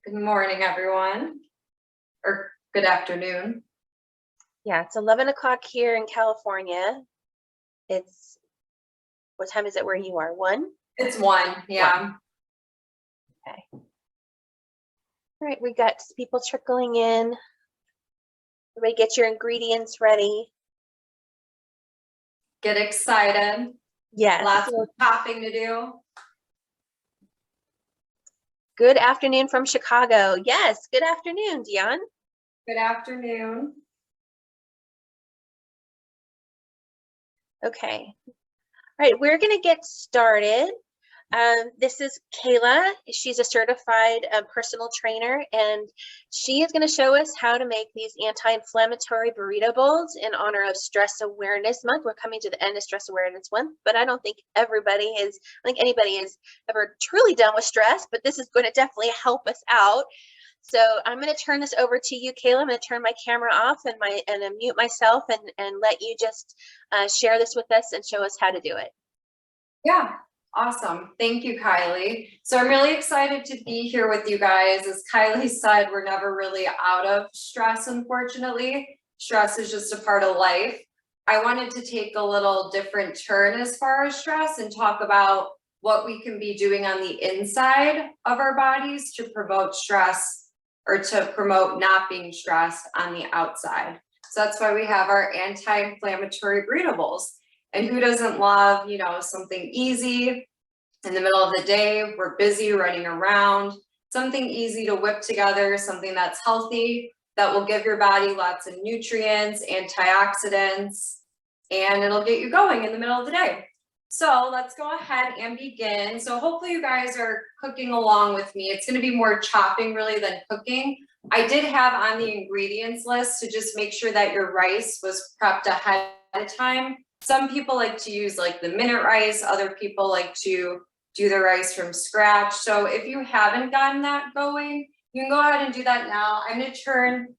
Good morning, everyone, or good afternoon. Yeah, it's 11 o'clock here in California. It's, what time is it where you are? 1? It's 1, yeah. 1. Okay. All right, we got people trickling in. Everybody get your ingredients ready. Get excited. Yes. Lots of shopping to do. Good afternoon from Chicago. Yes, good afternoon, Dion. Good afternoon. Okay. All right, we're going to get started. This is Kayla. She's a certified personal trainer, and she is going to show us how to make these anti-inflammatory burrito bowls in honor of Stress Awareness Month. We're coming to the end of Stress Awareness Month, but I don't think anybody is ever truly done with stress, but this is going to definitely help us out. So I'm going to turn this over to you, Kayla. I'm going to turn my camera off and mute myself and let you just share this with us and show us how to do it. Yeah. Awesome. Thank you, Kylie. So I'm really excited to be here with you guys. As Kylie said, we're never really out of stress, unfortunately. Stress is just a part of life. I wanted to take a little different turn as far as stress and talk about what we can be doing on the inside of our bodies to promote stress or to promote not being stressed on the outside. So that's why we have our anti-inflammatory burrito bowls. And who doesn't love, something easy in the middle of the day? We're busy running around, something easy to whip together, something that's healthy, that will give your body lots of nutrients, antioxidants, and it'll get you going in the middle of the day. So let's go ahead and begin. So hopefully you guys are cooking along with me. It's going to be more chopping really than cooking. I did have on the ingredients list to just make sure that your rice was prepped ahead of time. Some people like to use like the minute rice. Other people like to do the rice from scratch. So if you haven't gotten that going, you can go ahead and do that now. I'm going to turn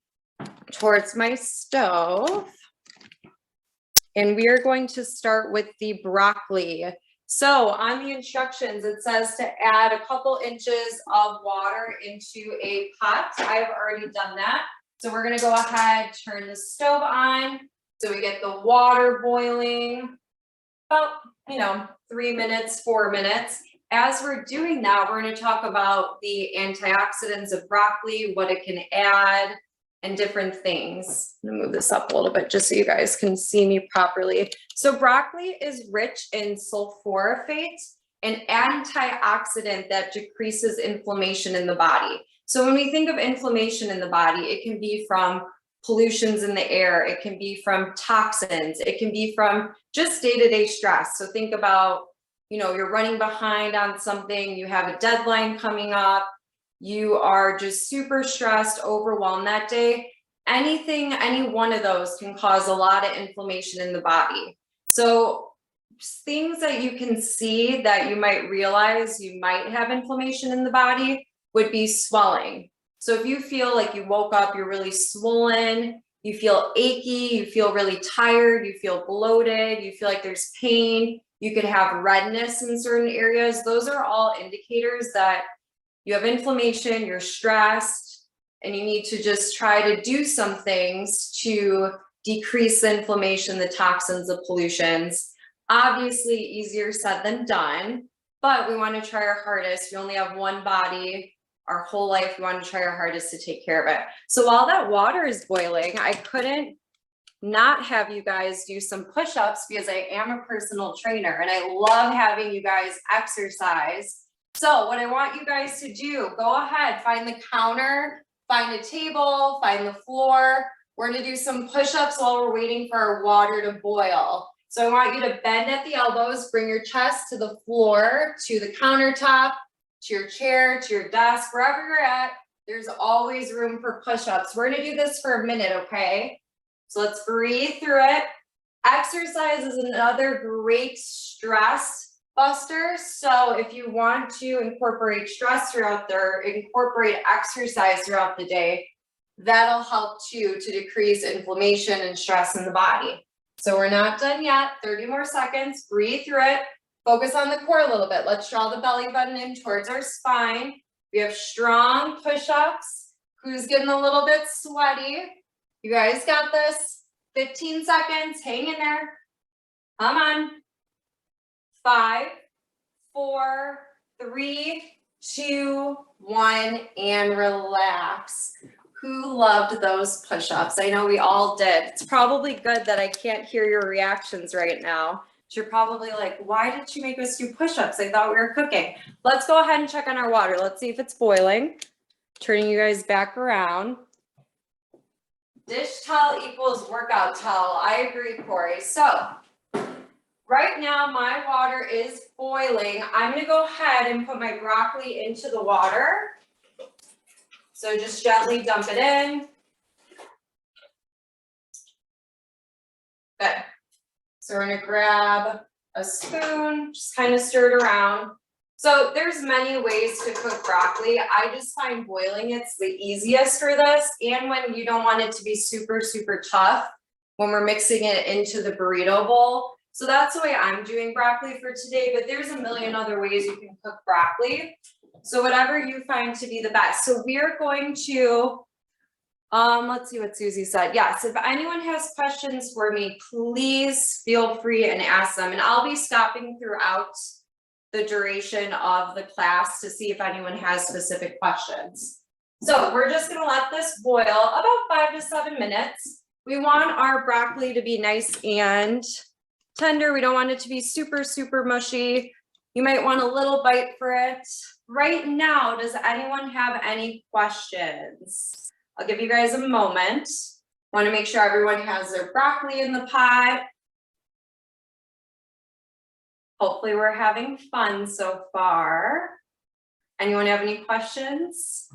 towards my stove. And we are going to start with the broccoli. So on the instructions, it says to add a couple inches of water into a pot. I've already done that. So we're going to go ahead, turn the stove on. So we get the water boiling about, 3 minutes, 4 minutes. As we're doing that, we're going to talk about the antioxidants of broccoli, what it can add, and different things. I'm gonna move this up a little bit just so you guys can see me properly. So broccoli is rich in sulforaphate, an antioxidant that decreases inflammation in the body. So when we think of inflammation in the body, it can be from pollutions in the air, it can be from toxins, it can be from just day-to-day stress. So think about, you're running behind on something, you have a deadline coming up, you are just super stressed, overwhelmed that day. Any one of those can cause a lot of inflammation in the body. So things that you can see that you might realize you might have inflammation in the body would be swelling. So if you feel like you woke up, you're really swollen, you feel achy, you feel really tired, you feel bloated, you feel like there's pain, you could have redness in certain areas. Those are all indicators that you have inflammation, you're stressed, and you need to just try to do some things to decrease the inflammation, the toxins, the pollutions. Obviously, easier said than done, but we want to try our hardest. We only have one body our whole life. We want to try our hardest to take care of it. So while that water is boiling, I couldn't not have you guys do some push-ups because I am a personal trainer and I love having you guys exercise. So what I want you guys to do, go ahead, find the counter, find a table, find the floor. We're going to do some push-ups while we're waiting for our water to boil. So I want you to bend at the elbows, bring your chest to the floor, to the countertop, to your chair, to your desk, wherever you're at. There's always room for push-ups. We're going to do this for a minute, okay? So let's breathe through it. Exercise is another great stress buster. So if you want to incorporate stress incorporate exercise throughout the day, that'll help too to decrease inflammation and stress in the body. So we're not done yet. 30 more seconds. Breathe through it. Focus on the core a little bit. Let's draw the belly button in towards our spine. We have strong push-ups. Who's getting a little bit sweaty? You guys got this. 15 seconds, hang in there. Come on. 5, 4, 3, 2, 1, and relax. Who loved those push-ups? I know we all did. It's probably good that I can't hear your reactions right now. You're probably like, why did you make us do push-ups? I thought we were cooking. Let's go ahead and check on our water. Let's see if it's boiling. Turning you guys back around. Dish towel equals workout towel. I agree, Corey. So right now my water is boiling. I'm gonna go ahead and put my broccoli into the water. So just gently dump it in. Good. So we're gonna grab a spoon, just kind of stir it around. So there's many ways to cook broccoli. I just find boiling it's the easiest for this, and when you don't want it to be super, super tough when we're mixing it into the burrito bowl. So that's the way I'm doing broccoli for today, but there's a million other ways you can cook broccoli. So whatever you find to be the best. So we are going to, let's see what Susie said. Yes, if anyone has questions for me, please feel free and ask them. And I'll be stopping throughout the duration of the class to see if anyone has specific questions. So we're just gonna let this boil about 5 to 7 minutes. We want our broccoli to be nice and tender. We don't want it to be super, super mushy. You might want a little bite for it. Right now, does anyone have any questions? I'll give you guys a moment. Want to make sure everyone has their broccoli in the pot. Hopefully we're having fun so far. Anyone have any questions?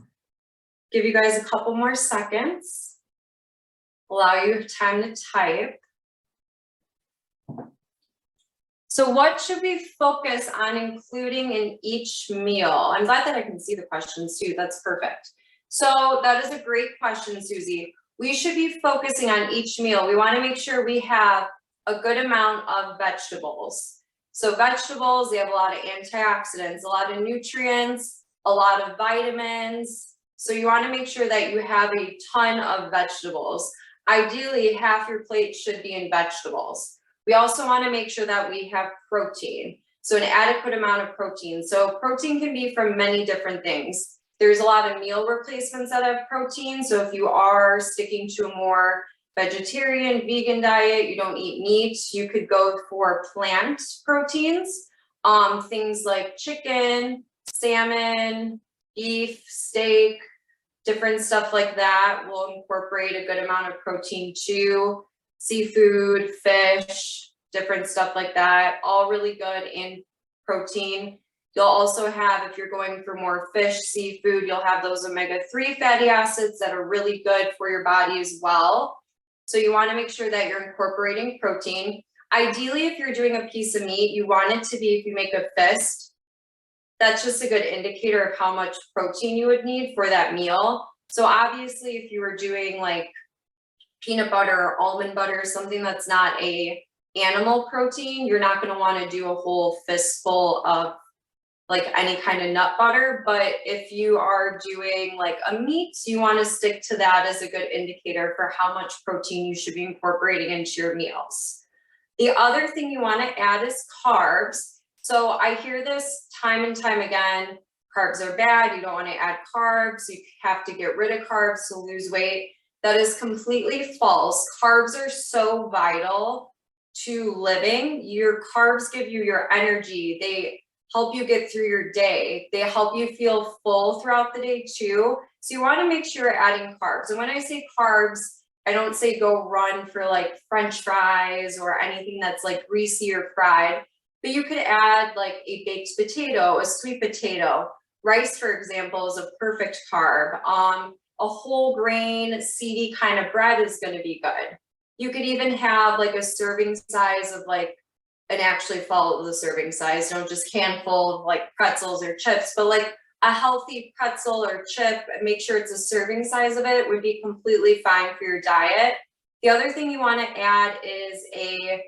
Give you guys a couple more seconds. Allow you time to type. So what should we focus on including in each meal? I'm glad that I can see the questions too. That's perfect. So that is a great question, Susie. We should be focusing on each meal. We want to make sure we have a good amount of vegetables. So vegetables, they have a lot of antioxidants, a lot of nutrients, a lot of vitamins. So you want to make sure that you have a ton of vegetables. Ideally, half your plate should be in vegetables. We also want to make sure that we have protein. So an adequate amount of protein. So protein can be from many different things. There's a lot of meal replacements that have protein. So if you are sticking to a more vegetarian, vegan diet, you don't eat meat, you could go for plant proteins. Things like chicken, salmon, beef, steak, different stuff like that will incorporate a good amount of protein too. Seafood, fish, different stuff like that, all really good in protein. You'll also have, if you're going for more fish, seafood, you'll have those omega-3 fatty acids that are really good for your body as well. So you want to make sure that you're incorporating protein. Ideally, if you're doing a piece of meat, you want it to be, if you make a fist, that's just a good indicator of how much protein you would need for that meal. So obviously, if you were doing like peanut butter or almond butter, something that's not a animal protein, you're not going to want to do a whole fistful of like any kind of nut butter. But if you are doing like a meat, you want to stick to that as a good indicator for how much protein you should be incorporating into your meals. The other thing you want to add is carbs. So I hear this time and time again, carbs are bad, you don't want to add carbs, you have to get rid of carbs to lose weight. That is completely false. Carbs are so vital to living. Your carbs give you your energy. They help you get through your day. They help you feel full throughout the day too. So you want to make sure you're adding carbs. And when I say carbs, I don't say go run for like French fries or anything that's like greasy or fried, but you could add like a baked potato, a sweet potato. Rice, for example, is a perfect carb. A whole grain, seedy kind of bread is going to be good. You could even have like a serving size of like, and actually follow the serving size, don't just handful of like pretzels or chips, but like a healthy pretzel or chip, make sure it's a serving size of it, would be completely fine for your diet. The other thing you want to add is a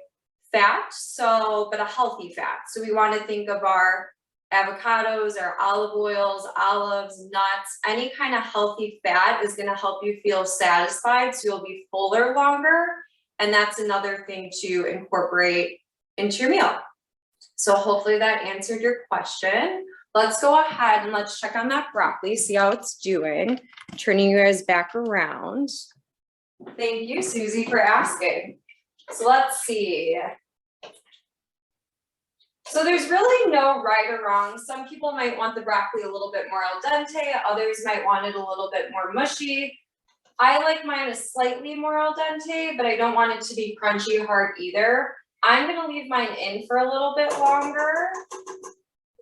fat, but a healthy fat. So we want to think of our avocados or olive oils, olives, nuts, any kind of healthy fat is going to help you feel satisfied, so you'll be fuller longer. And that's another thing to incorporate into your meal. So hopefully that answered your question. Let's go ahead and let's check on that broccoli, see how it's doing. Turning you guys back around. Thank you, Susie, for asking. So let's see. So there's really no right or wrong. Some people might want the broccoli a little bit more al dente, others might want it a little bit more mushy. I like mine a slightly more al dente, but I don't want it to be crunchy hard either. I'm gonna leave mine in for a little bit longer.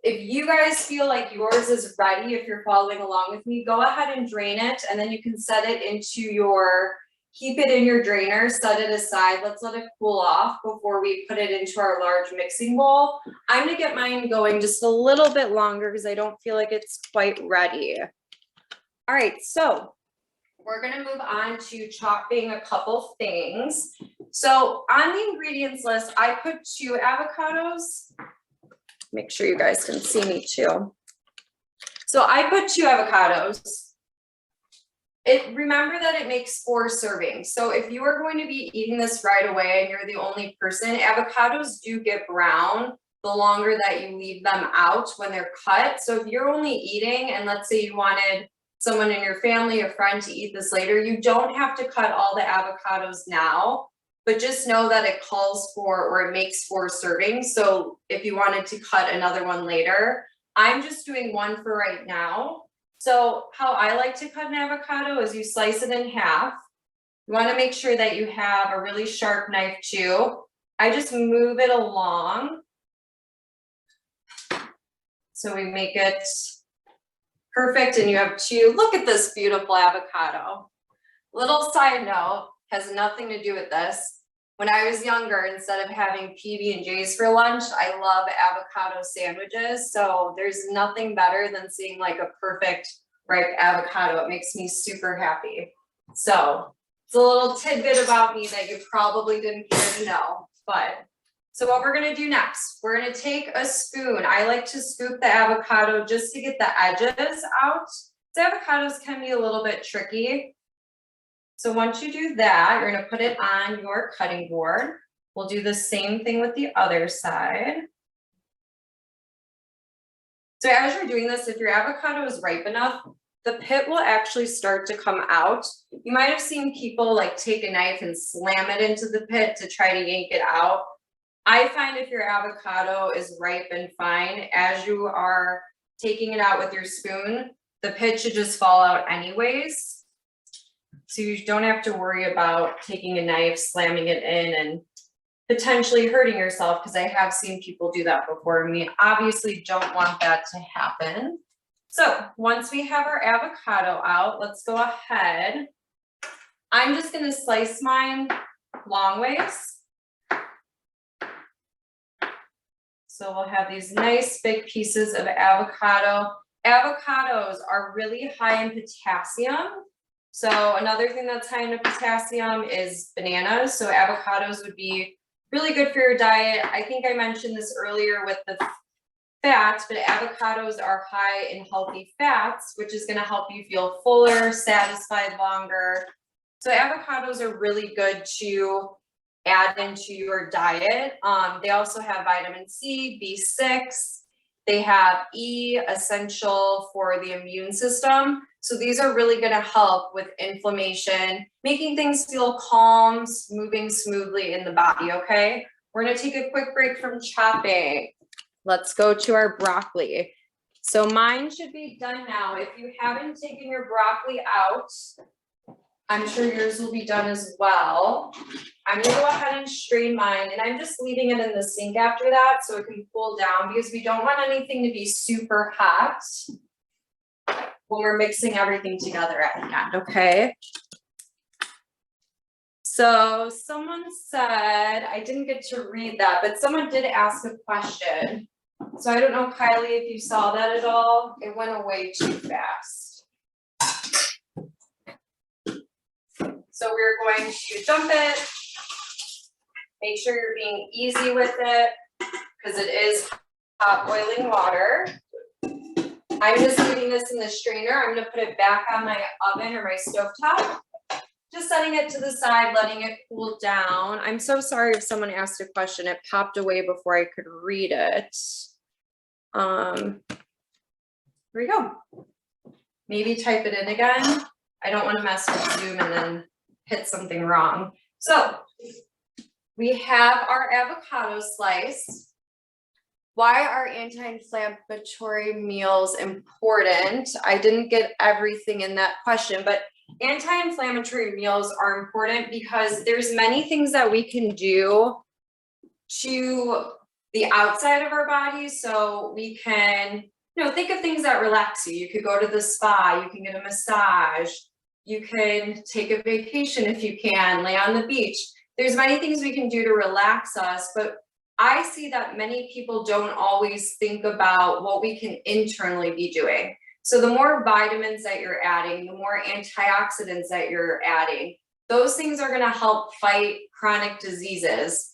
If you guys feel like yours is ready, if you're following along with me, go ahead and drain it, and then you can set it into your, keep it in your drainer, set it aside. Let's let it cool off before we put it into our large mixing bowl. I'm gonna get mine going just a little bit longer because I don't feel like it's quite ready. All right, so we're gonna move on to chopping a couple things. So on the ingredients list, I put 2 avocados. Make sure you guys can see me too. So I put 2 avocados. Remember that it makes 4 servings. So if you are going to be eating this right away and you're the only person, avocados do get brown the longer that you leave them out when they're cut. So if you're only eating, and let's say you wanted someone in your family, a friend, to eat this later, you don't have to cut all the avocados now, but just know that it calls for, or it makes 4 servings. So if you wanted to cut another one later, I'm just doing 1 for right now. So how I like to cut an avocado is you slice it in half. You want to make sure that you have a really sharp knife too. I just move it along. So we make it perfect, and you have 2. Look at this beautiful avocado. Little side note, has nothing to do with this. When I was younger, instead of having PB&Js for lunch, I love avocado sandwiches. So there's nothing better than seeing like a perfect ripe avocado. It makes me super happy. So it's a little tidbit about me that you probably didn't care to know. But so what we're gonna do next, we're gonna take a spoon. I like to scoop the avocado just to get the edges out. The avocados can be a little bit tricky. So once you do that, you're gonna put it on your cutting board. We'll do the same thing with the other side. So as you're doing this, if your avocado is ripe enough, the pit will actually start to come out. You might have seen people like take a knife and slam it into the pit to try to yank it out. I find if your avocado is ripe and fine, as you are taking it out with your spoon, the pit should just fall out anyways. So you don't have to worry about taking a knife, slamming it in, and potentially hurting yourself, because I have seen people do that before me. Obviously don't want that to happen. So once we have our avocado out, let's go ahead. I'm just gonna slice mine long ways. So we'll have these nice big pieces of avocado. Avocados are really high in potassium. So another thing that's high in potassium is bananas. So avocados would be really good for your diet. I think I mentioned this earlier with the fats, but avocados are high in healthy fats, which is going to help you feel fuller, satisfied longer. So avocados are really good to add into your diet. They also have vitamin C, B6. They have E, essential for the immune system. So these are really going to help with inflammation, making things feel calm, moving smoothly in the body, okay? We're going to take a quick break from chopping. Let's go to our broccoli. So mine should be done now. If you haven't taken your broccoli out, I'm sure yours will be done as well. I'm gonna go ahead and strain mine, and I'm just leaving it in the sink after that so it can cool down, because we don't want anything to be super hot when we're mixing everything together at the end, okay? So someone said, I didn't get to read that, but someone did ask a question. So I don't know, Kylie, if you saw that at all. It went away too fast. So we're going to dump it. Make sure you're being easy with it, because it is hot boiling water. I'm just leaving this in the strainer. I'm gonna put it back on my oven or my stovetop. Just setting it to the side, letting it cool down. I'm so sorry if someone asked a question. It popped away before I could read it. Here we go. Maybe type it in again. I don't want to mess with Zoom and then hit something wrong. So we have our avocado slice. Why are anti-inflammatory meals important? I didn't get everything in that question, but anti-inflammatory meals are important because there's many things that we can do to the outside of our bodies. So we can, think of things that relax you. You could go to the spa, you can get a massage, you can take a vacation if you can, lay on the beach. There's many things we can do to relax us, but I see that many people don't always think about what we can internally be doing. So the more vitamins that you're adding, the more antioxidants that you're adding, those things are going to help fight chronic diseases.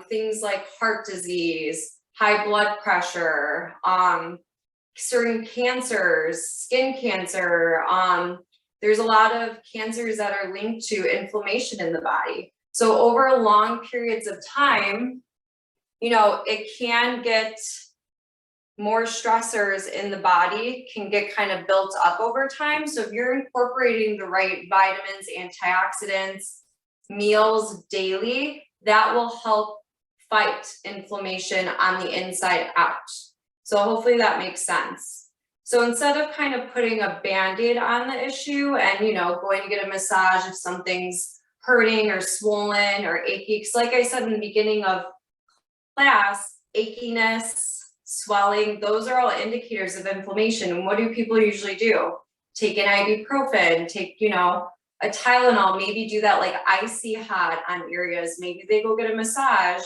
Things like heart disease, high blood pressure, certain cancers, skin cancer. There's a lot of cancers that are linked to inflammation in the body. So over long periods of time, it can get more stressors in the body, can get kind of built up over time. So if you're incorporating the right vitamins, antioxidants, meals daily, that will help fight inflammation on the inside out. So hopefully that makes sense. So instead of kind of putting a Band-Aid on the issue and, going to get a massage if something's hurting or swollen or achy, because like I said in the beginning of class, achiness, swelling, those are all indicators of inflammation. And what do people usually do? Take an ibuprofen, take, a Tylenol, maybe do that like icy hot on areas. Maybe they go get a massage,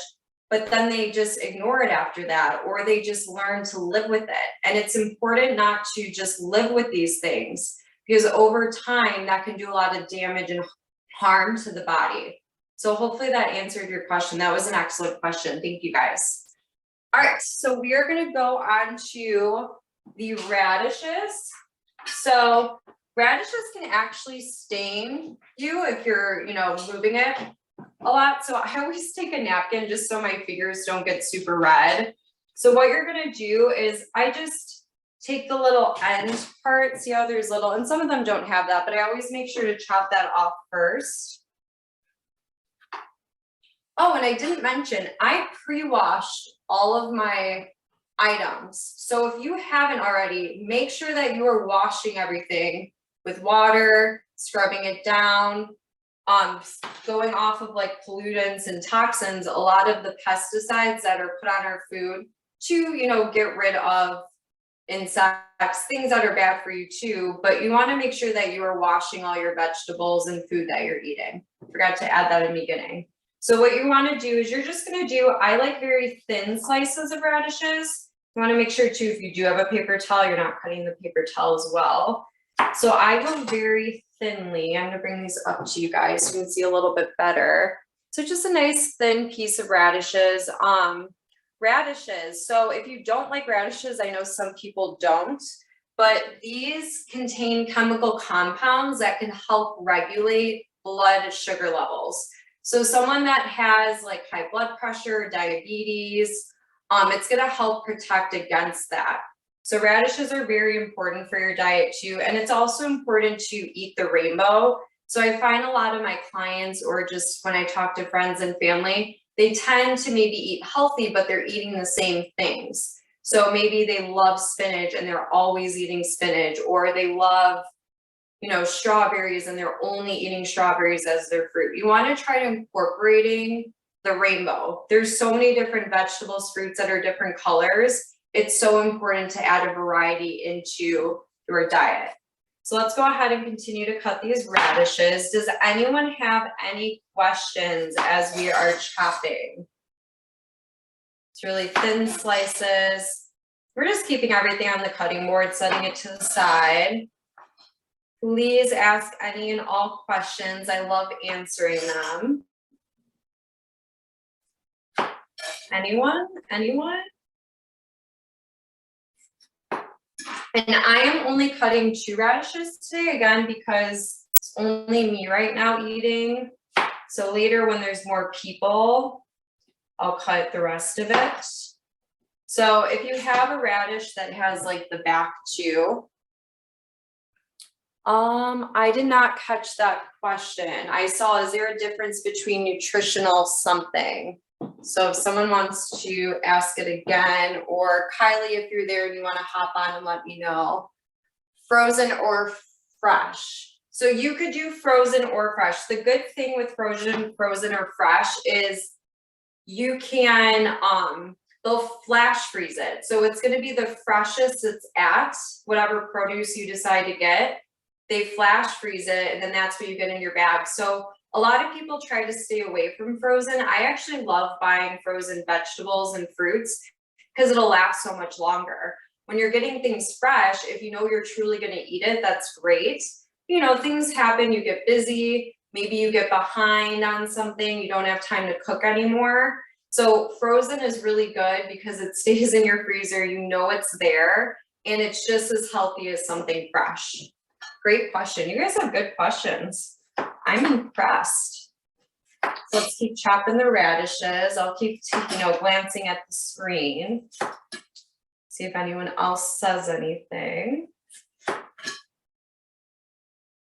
but then they just ignore it after that, or they just learn to live with it. And it's important not to just live with these things, because over time that can do a lot of damage and harm to the body. So hopefully that answered your question. That was an excellent question. Thank you guys. All right, so we are going to go on to the radishes. So radishes can actually stain you if you're, moving it a lot. So I always take a napkin just so my fingers don't get super red. So what you're going to do is I just take the little end part. See how there's little, and some of them don't have that, but I always make sure to chop that off first. Oh, and I didn't mention, I pre-washed all of my items. So if you haven't already, make sure that you are washing everything with water, scrubbing it down, going off of like pollutants and toxins, a lot of the pesticides that are put on our food to, get rid of insects, things that are bad for you too. But you want to make sure that you are washing all your vegetables and food that you're eating. Forgot to add that in the beginning. So what you want to do is you're just going to do, I like very thin slices of radishes. You want to make sure too, if you do have a paper towel, you're not cutting the paper towel as well. So I go very thinly. I'm going to bring these up to you guys so you can see a little bit better. So just a nice thin piece of radishes. Radishes. So if you don't like radishes, I know some people don't, but these contain chemical compounds that can help regulate blood sugar levels. So someone that has like high blood pressure, diabetes, it's going to help protect against that. So radishes are very important for your diet too. And it's also important to eat the rainbow. So I find a lot of my clients, or just when I talk to friends and family, they tend to maybe eat healthy, but they're eating the same things. So maybe they love spinach and they're always eating spinach, or they love strawberries and they're only eating strawberries as their fruit. You want to try to incorporating the rainbow. There's so many different vegetables, fruits that are different colors. It's so important to add a variety into your diet. So let's go ahead and continue to cut these radishes. Does anyone have any questions as we are chopping? It's really thin slices. We're just keeping everything on the cutting board, setting it to the side. Please ask any and all questions. I love answering them. Anyone? And I am only cutting 2 radishes today, again, because it's only me right now eating. So later when there's more people, I'll cut the rest of it. So if you have a radish that has like the back too, I did not catch that question. I saw, is there a difference between nutritional something? So if someone wants to ask it again, or Kylie, if you're there and you want to hop on and let me know, frozen or fresh. So you could do frozen or fresh. The good thing with frozen or fresh is you can, they'll flash freeze it. So it's going to be the freshest it's at, whatever produce you decide to get. They flash freeze it, and then that's what you get in your bag. So a lot of people try to stay away from frozen. I actually love buying frozen vegetables and fruits because it'll last so much longer. When you're getting things fresh, if you know you're truly going to eat it, that's great. You know, things happen, you get busy, maybe you get behind on something, you don't have time to cook anymore. So frozen is really good because it stays in your freezer, you know it's there, and it's just as healthy as something fresh. Great question. You guys have good questions. I'm impressed. So let's keep chopping the radishes. I'll keep, glancing at the screen. See if anyone else says anything.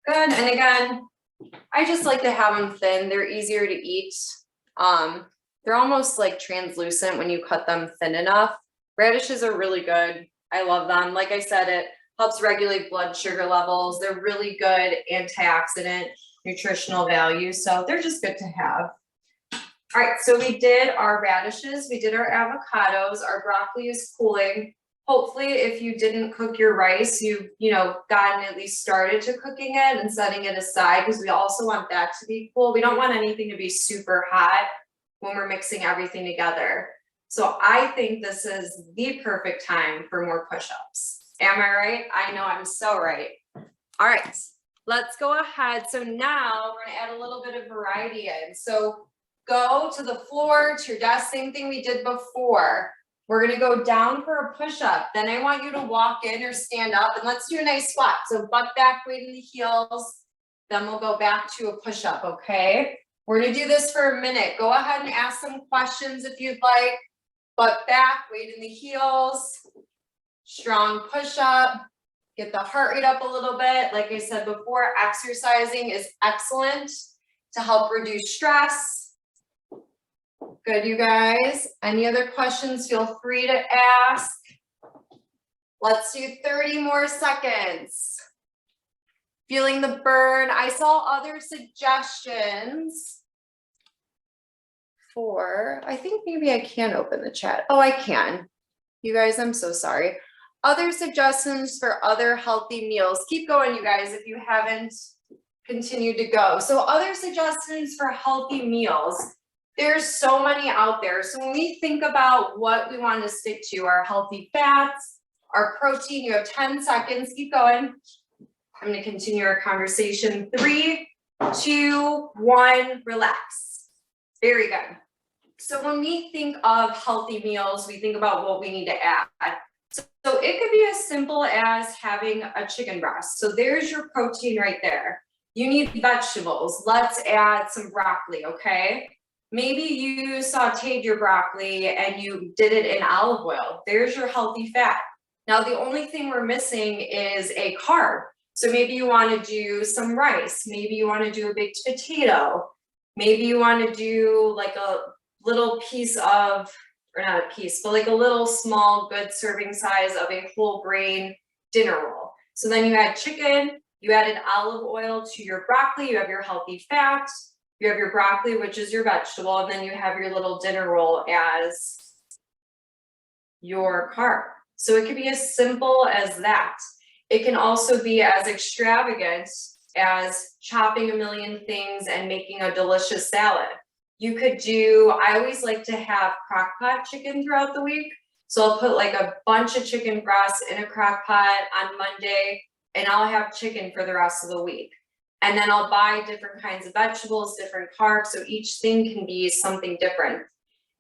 Good. And again, I just like to have them thin. They're easier to eat. They're almost like translucent when you cut them thin enough. Radishes are really good. I love them. Like I said, it helps regulate blood sugar levels. They're really good antioxidant nutritional value. So they're just good to have. All right, so we did our radishes, we did our avocados, our broccoli is cooling. Hopefully, if you didn't cook your rice, you've gotten at least started to cooking it and setting it aside, because we also want that to be cool. We don't want anything to be super hot when we're mixing everything together. So I think this is the perfect time for more push-ups. Am I right? I know I'm so right. All right, let's go ahead. So now we're gonna add a little bit of variety in. So go to the floor, to your desk, same thing we did before. We're gonna go down for a push-up. Then I want you to walk in or stand up, and let's do a nice squat. So butt back, weight in the heels. Then we'll go back to a push-up, okay? We're gonna do this for a minute. Go ahead and ask some questions if you'd like. Butt back, weight in the heels. Strong push-up. Get the heart rate up a little bit. Like I said before, exercising is excellent to help reduce stress. Good, you guys. Any other questions, feel free to ask. Let's do 30 more seconds. Feeling the burn. I saw other suggestions for, I think maybe I can open the chat. Oh, I can. You guys, I'm so sorry. Other suggestions for other healthy meals. Keep going, you guys, if you haven't continued to go. So other suggestions for healthy meals. There's so many out there. So when we think about what we want to stick to, our healthy fats, our protein, you have 10 seconds, keep going. I'm going to continue our conversation. 3, 2, 1, relax. Very good. So when we think of healthy meals, we think about what we need to add. So it could be as simple as having a chicken breast. So there's your protein right there. You need vegetables. Let's add some broccoli, okay? Maybe you sauteed your broccoli and you did it in olive oil. There's your healthy fat. Now, the only thing we're missing is a carb. So maybe you want to do some rice. Maybe you want to do a baked potato. Maybe you want to do like a little piece of, or not a piece, but like a little small good serving size of a whole grain dinner roll. So then you add chicken, you added olive oil to your broccoli, you have your healthy fat, you have your broccoli, which is your vegetable, and then you have your little dinner roll as your carb. So it could be as simple as that. It can also be as extravagant as chopping a million things and making a delicious salad. You could do, I always like to have crock pot chicken throughout the week. So I'll put like a bunch of chicken breasts in a crock pot on Monday, and I'll have chicken for the rest of the week. And then I'll buy different kinds of vegetables, different carbs. So each thing can be something different.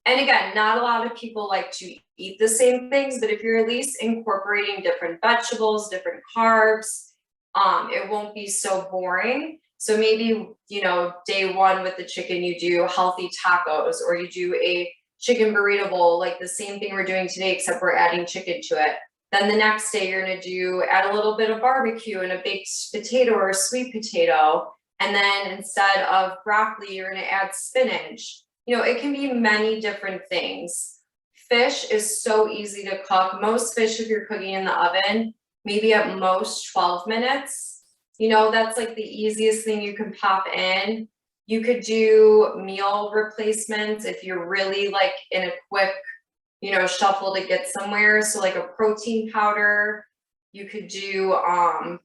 And again, not a lot of people like to eat the same things, but if you're at least incorporating different vegetables, different carbs, it won't be so boring. So maybe, you know, day one with the chicken, you do healthy tacos, or you do a chicken burrito bowl, like the same thing we're doing today, except we're adding chicken to it. Then the next day you're gonna add a little bit of barbecue and a baked potato or a sweet potato. And then instead of broccoli, you're gonna add spinach. You know, it can be many different things. Fish is so easy to cook. Most fish, if you're cooking in the oven, maybe at most 12 minutes. You know, that's like the easiest thing you can pop in. You could do meal replacements if you're really like in a quick, you know, shuffle to get somewhere. So like a protein powder, you could do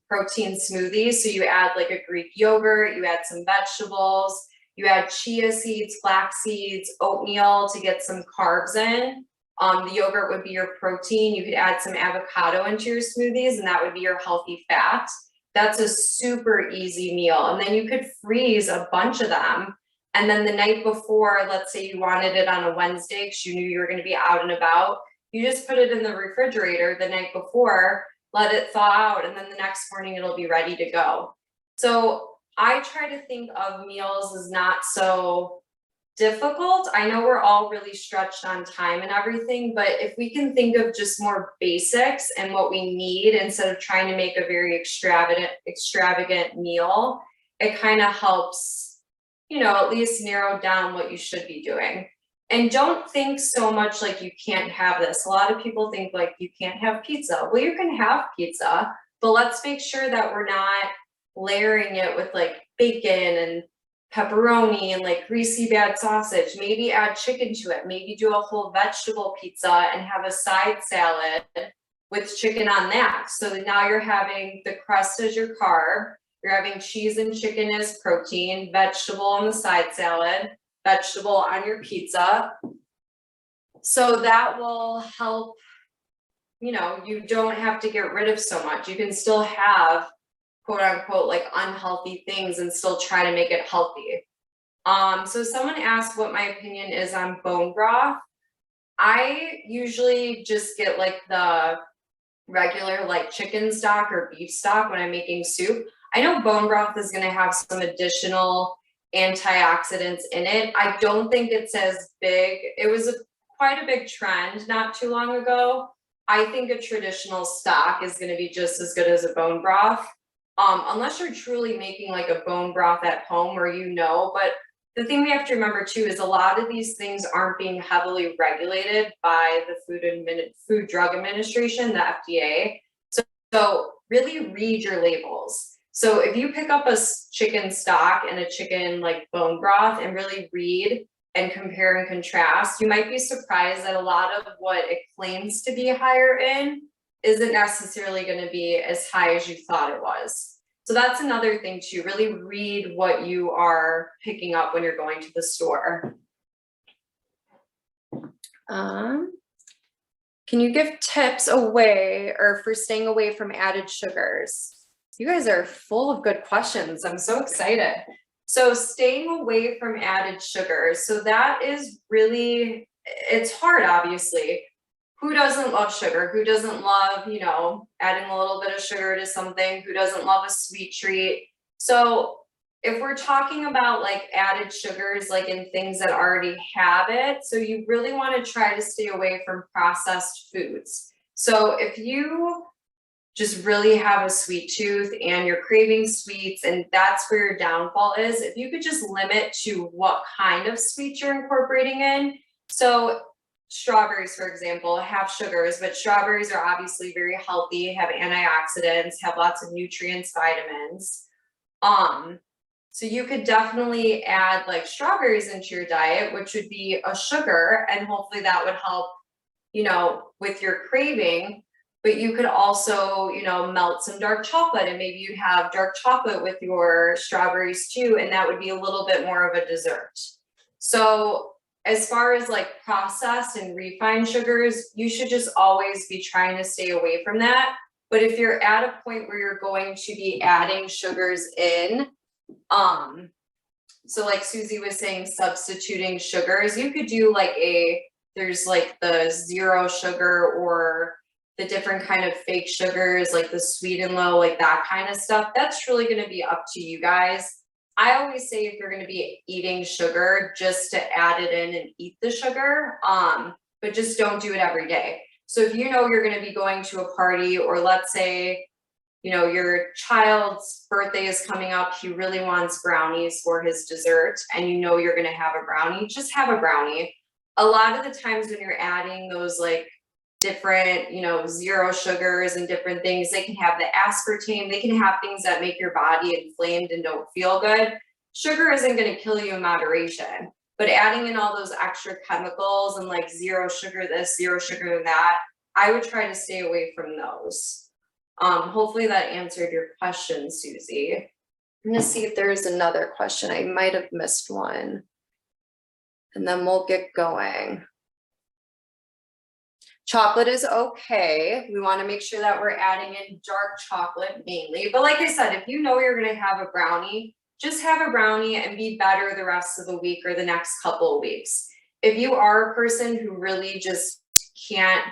protein smoothies. So you add like a Greek yogurt, you add some vegetables, you add chia seeds, flax seeds, oatmeal to get some carbs in. The yogurt would be your protein. You could add some avocado into your smoothies, and that would be your healthy fat. That's a super easy meal. And then you could freeze a bunch of them. And then the night before, let's say you wanted it on a Wednesday because you knew you were going to be out and about, you just put it in the refrigerator the night before, let it thaw out, and then the next morning it'll be ready to go. So I try to think of meals as not so difficult. I know we're all really stretched on time and everything, but if we can think of just more basics and what we need instead of trying to make a very extravagant meal, it kind of helps, you know, at least narrow down what you should be doing. And don't think so much like you can't have this. A lot of people think like you can't have pizza. Well, you can have pizza, but let's make sure that we're not layering it with like bacon and pepperoni and like greasy bad sausage. Maybe add chicken to it. Maybe do a whole vegetable pizza and have a side salad with chicken on that. So now you're having the crust as your carb, you're having cheese and chicken as protein, vegetable on the side salad, vegetable on your pizza. So that will help, you know, you don't have to get rid of so much. You can still have quote unquote like unhealthy things and still try to make it healthy. So someone asked what my opinion is on bone broth. I usually just get like the regular like chicken stock or beef stock when I'm making soup. I know bone broth is going to have some additional antioxidants in it. I don't think it's as big. It was quite a big trend not too long ago. I think a traditional stock is going to be just as good as a bone broth. Unless you're truly making like a bone broth at home or you know, but the thing we have to remember too is a lot of these things aren't being heavily regulated by the Food Drug Administration, the FDA. So really read your labels. So if you pick up a chicken stock and a chicken like bone broth and really read and compare and contrast, you might be surprised that a lot of what it claims to be higher in isn't necessarily going to be as high as you thought it was. So that's another thing too, really read what you are picking up when you're going to the store. Can you give tips away or for staying away from added sugars? You guys are full of good questions. I'm so excited. So staying away from added sugars. So that is really, it's hard, obviously. Who doesn't love sugar? Who doesn't love, you know, adding a little bit of sugar to something? Who doesn't love a sweet treat? So if we're talking about like added sugars, like in things that already have it, so you really want to try to stay away from processed foods. So if you just really have a sweet tooth and you're craving sweets and that's where your downfall is, if you could just limit to what kind of sweets you're incorporating in. So strawberries, for example, have sugars, but strawberries are obviously very healthy, have antioxidants, have lots of nutrients, vitamins. So you could definitely add like strawberries into your diet, which would be a sugar, and hopefully that would help, you know, with your craving. But you could also, you know, melt some dark chocolate and maybe you'd have dark chocolate with your strawberries too, and that would be a little bit more of a dessert. So as far as like processed and refined sugars, you should just always be trying to stay away from that. But if you're at a point where you're going to be adding sugars in, so like Susie was saying, substituting sugars, you could do like a there's like the zero sugar or the different kind of fake sugars, like the sweet and low, like that kind of stuff. That's really going to be up to you guys. I always say if you're going to be eating sugar, just to add it in and eat the sugar, but just don't do it every day. So if you know you're going to be going to a party, or let's say, you know, your child's birthday is coming up, he really wants brownies for his dessert, and you know you're going to have a brownie, just have a brownie. A lot of the times when you're adding those like different, you know, zero sugars and different things, they can have the aspartame, they can have things that make your body inflamed and don't feel good. Sugar isn't going to kill you in moderation, but adding in all those extra chemicals and like zero sugar this, zero sugar that, I would try to stay away from those. Hopefully that answered your question, Susie. I'm gonna see if there's another question. I might have missed one. And then we'll get going. Chocolate is okay. We want to make sure that we're adding in dark chocolate mainly. But like I said, if you know you're going to have a brownie, just have a brownie and be better the rest of the week or the next couple of weeks. If you are a person who really just can't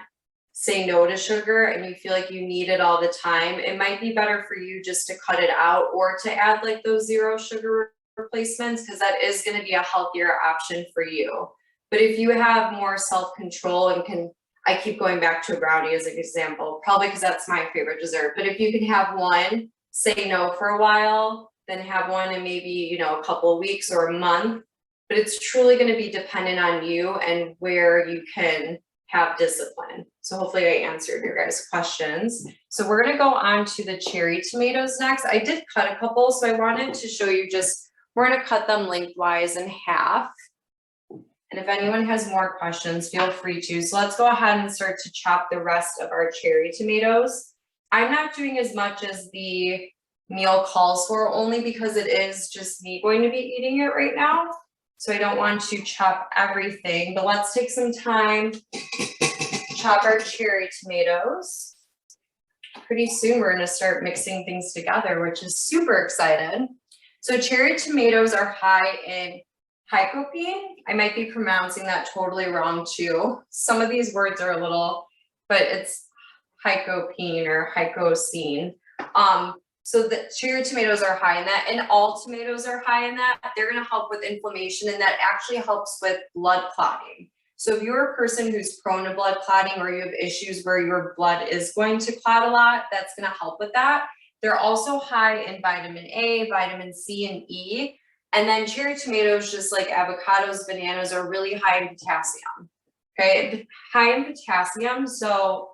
say no to sugar and you feel like you need it all the time, it might be better for you just to cut it out or to add like those zero sugar replacements, because that is going to be a healthier option for you. But if you have more self-control and can, I keep going back to a brownie as an example, probably because that's my favorite dessert, but if you can have one, say no for a while, then have one in maybe, you know, a couple of weeks or a month. But it's truly going to be dependent on you and where you can have discipline. So hopefully I answered your guys' questions. So we're going to go on to the cherry tomatoes next. I did cut a couple, so I wanted to show you just, we're going to cut them lengthwise in half. And if anyone has more questions, feel free to. So let's go ahead and start to chop the rest of our cherry tomatoes. I'm not doing as much as the meal calls for, only because it is just me going to be eating it right now. So I don't want to chop everything, but let's take some time to chop our cherry tomatoes. Pretty soon we're going to start mixing things together, which is super excited. So cherry tomatoes are high in lycopene. I might be pronouncing that totally wrong too. Some of these words are a little, but it's lycopene or lycosine. So the cherry tomatoes are high in that, and all tomatoes are high in that. They're going to help with inflammation, and that actually helps with blood clotting. So if you're a person who's prone to blood clotting, or you have issues where your blood is going to clot a lot, that's going to help with that. They're also high in vitamin A, vitamin C, and E. And then cherry tomatoes, just like avocados, bananas, are really high in potassium. Okay, high in potassium. So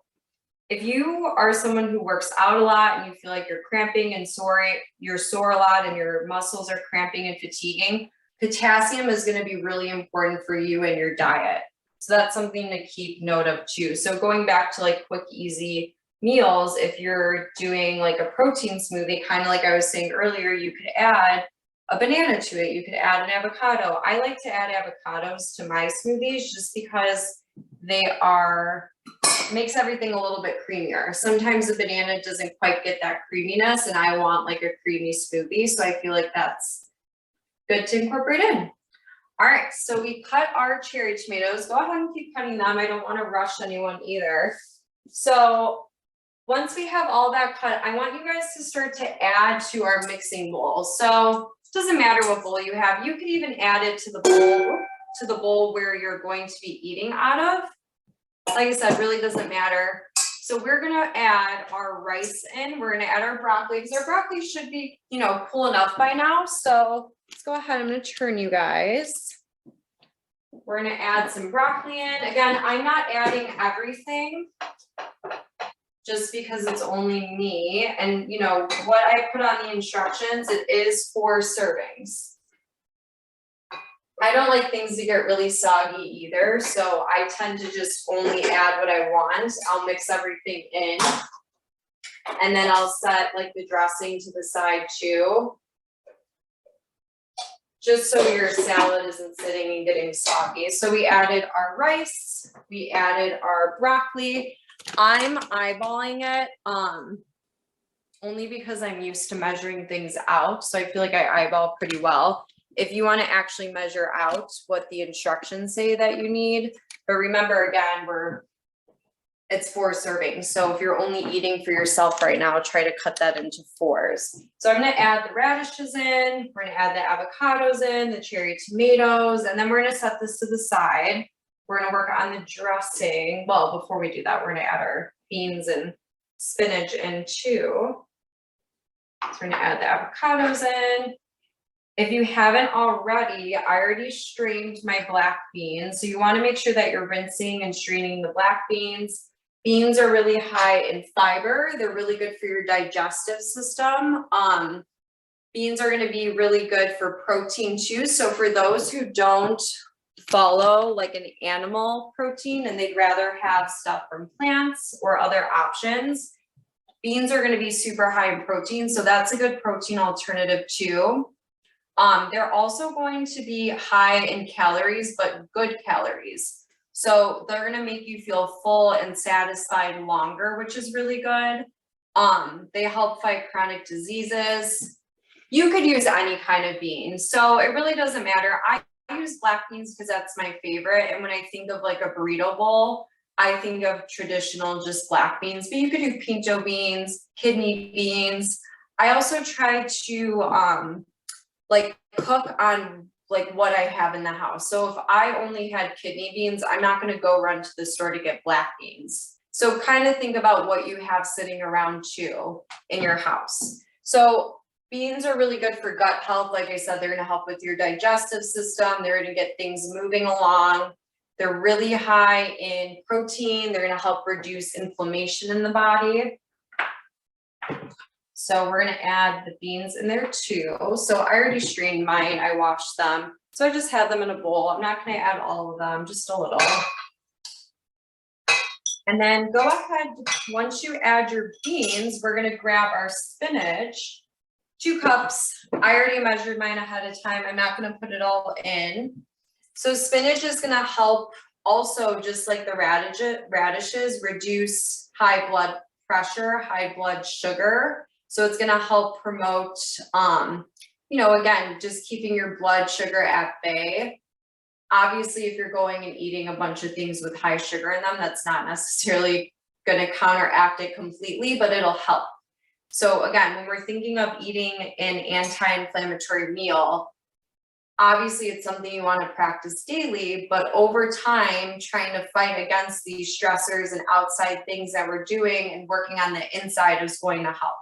if you are someone who works out a lot and you feel like you're cramping and sore, you're sore a lot and your muscles are cramping and fatiguing, potassium is going to be really important for you in your diet. So that's something to keep note of too. So going back to like quick, easy meals, if you're doing like a protein smoothie, kind of like I was saying earlier, you could add a banana to it. You could add an avocado. I like to add avocados to my smoothies just because they are, makes everything a little bit creamier. Sometimes the banana doesn't quite get that creaminess, and I want like a creamy smoothie. So I feel like that's good to incorporate in. All right, so we cut our cherry tomatoes. Go ahead and keep cutting them. I don't want to rush anyone either. So once we have all that cut, I want you guys to start to add to our mixing bowl. So it doesn't matter what bowl you have. You could even add it to the bowl where you're going to be eating out of. Like I said, really doesn't matter. So we're gonna add our rice in. We're gonna add our broccoli, because our broccoli should be, you know, cool enough by now. So let's go ahead. I'm gonna turn you guys. We're gonna add some broccoli in. Again, I'm not adding everything just because it's only me. And you know, what I put on the instructions, it is 4 servings. I don't like things to get really soggy either, so I tend to just only add what I want. I'll mix everything in, and then I'll set like the dressing to the side too, just so your salad isn't sitting and getting soggy. So we added our rice, we added our broccoli. I'm eyeballing it only because I'm used to measuring things out, so I feel like I eyeball pretty well. if you want to actually measure out what the instructions say that you need. But remember, again, it's 4 servings. So if you're only eating for yourself right now, try to cut that into 4s. So I'm going to add the radishes in, we're going to add the avocados in, the cherry tomatoes, and then we're going to set this to the side. We're going to work on the dressing. Well, before we do that, we're going to add our beans and spinach in too. So we're going to add the avocados in. If you haven't already, I already strained my black beans. So you want to make sure that you're rinsing and straining the black beans. Beans are really high in fiber. They're really good for your digestive system. Beans are going to be really good for protein too. So for those who don't follow like an animal protein and they'd rather have stuff from plants or other options, beans are going to be super high in protein. So that's a good protein alternative too. They're also going to be high in calories, but good calories. So they're going to make you feel full and satisfied longer, which is really good. They help fight chronic diseases. You could use any kind of beans. So it really doesn't matter. I use black beans because that's my favorite. And when I think of like a burrito bowl, I think of traditional just black beans, but you could do pinto beans, kidney beans. I also try to like cook on like what I have in the house. So if I only had kidney beans, I'm not going to go run to the store to get black beans. So kind of think about what you have sitting around too in your house. So beans are really good for gut health. Like I said, they're going to help with your digestive system. They're going to get things moving along. They're really high in protein. They're going to help reduce inflammation in the body. So we're going to add the beans in there too. So I already strained mine. I washed them. So I just had them in a bowl. I'm not going to add all of them, just a little. And then go ahead, once you add your beans, we're going to grab our spinach, 2 cups. I already measured mine ahead of time. I'm not going to put it all in. So spinach is going to help also, just like the radishes, reduce high blood pressure, high blood sugar. So it's going to help promote, you know, again, just keeping your blood sugar at bay. Obviously, if you're going and eating a bunch of things with high sugar in them, that's not necessarily going to counteract it completely, but it'll help. So again, when we're thinking of eating an anti-inflammatory meal, obviously it's something you want to practice daily, but over time, trying to fight against these stressors and outside things that we're doing and working on the inside is going to help.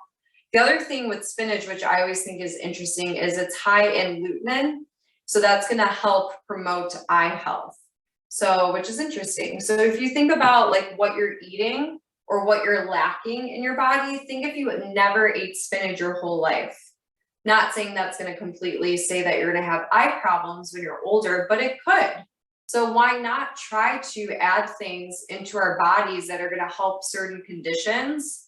The other thing with spinach, which I always think is interesting, is it's high in lutein. So that's going to help promote eye health. So, which is interesting. So if you think about like what you're eating or what you're lacking in your body, think if you never ate spinach your whole life. Not saying that's going to completely say that you're going to have eye problems when you're older, but it could. So why not try to add things into our bodies that are going to help certain conditions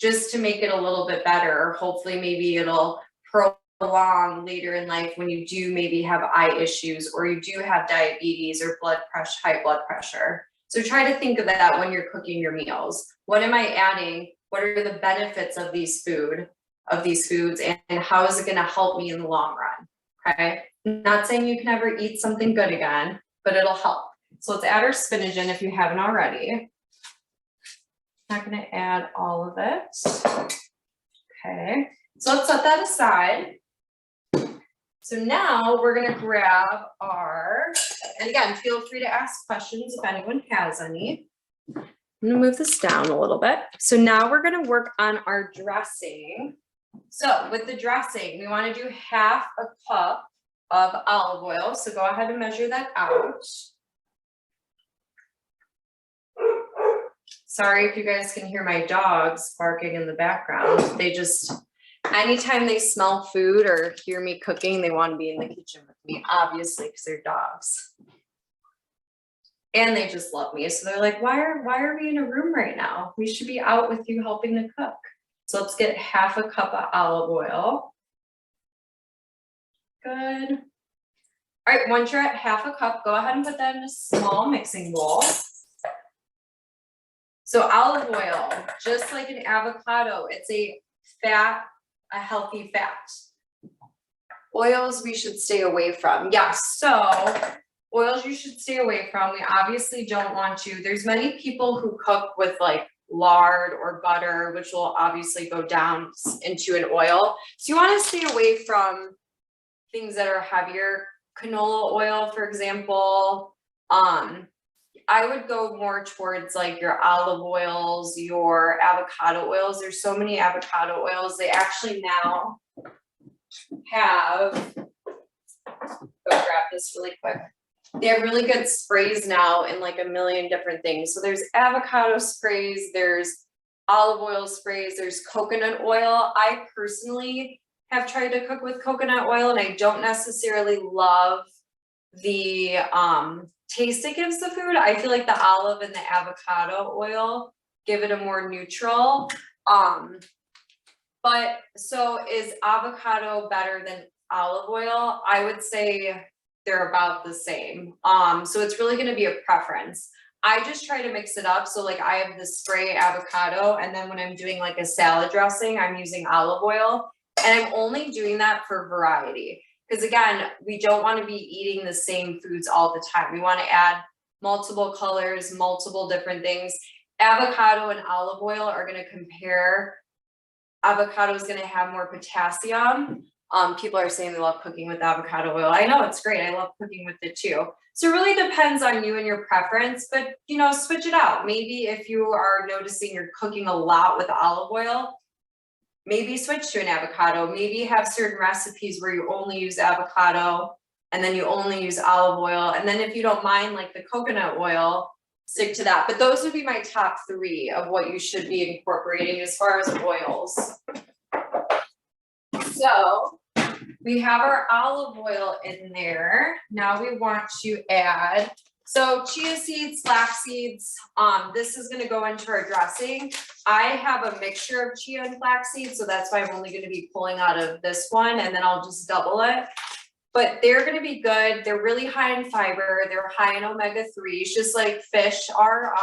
just to make it a little bit better? Hopefully maybe it'll prolong later in life when you do maybe have eye issues or you do have diabetes or high blood pressure. So try to think of that when you're cooking your meals. What am I adding? What are the benefits of these foods, and how is it going to help me in the long run? Okay. Not saying you can never eat something good again, but it'll help. So let's add our spinach in if you haven't already. Not going to add all of it. Okay. So let's set that aside. So now we're going to grab our, and again, feel free to ask questions if anyone has any. I'm going to move this down a little bit. So now we're going to work on our dressing. So with the dressing, we want to do half a cup of olive oil. So go ahead and measure that out. Sorry if you guys can hear my dogs barking in the background. They just, anytime they smell food or hear me cooking, they want to be in the kitchen with me, obviously, because they're dogs. And they just love me. So they're like, why are we in a room right now? We should be out with you helping to cook. So let's get half a cup of olive oil. Good. All right, once you're at half a cup, go ahead and put that in a small mixing bowl. So olive oil, just like an avocado, it's a healthy fat. Oils we should stay away from. Yes, so oils you should stay away from. We obviously don't want to. There's many people who cook with like lard or butter, which will obviously go down into an oil. So you want to stay away from things that are heavier. Canola oil, for example. I would go more towards like your olive oils, your avocado oils. There's so many avocado oils. They actually now have, go grab this really quick. They have really good sprays now in like a million different things. So there's avocado sprays, there's olive oil sprays, there's coconut oil. I personally have tried to cook with coconut oil and I don't necessarily love the taste it gives the food. I feel like the olive and the avocado oil give it a more neutral. But so is avocado better than olive oil? I would say they're about the same. So it's really gonna be a preference. I just try to mix it up. So like I have the spray avocado, and then when I'm doing like a salad dressing, I'm using olive oil. And I'm only doing that for variety. Because again, we don't want to be eating the same foods all the time. We want to add multiple colors, multiple different things. Avocado and olive oil are going to compare. Avocado is going to have more potassium. People are saying they love cooking with avocado oil. I know it's great. I love cooking with it too. So it really depends on you and your preference, but you know, switch it out. Maybe if you are noticing you're cooking a lot with olive oil, maybe switch to an avocado. Maybe have certain recipes where you only use avocado and then you only use olive oil. And then if you don't mind like the coconut oil, stick to that. But those would be my top 3 of what you should be incorporating as far as oils. So we have our olive oil in there. Now we want to add, so chia seeds, flax seeds, this is gonna go into our dressing. I have a mixture of chia and flax seeds, so that's why I'm only gonna be pulling out of this one, and then I'll just double it. But they're gonna be good. They're really high in fiber. They're high in omega-3s, just like fish are,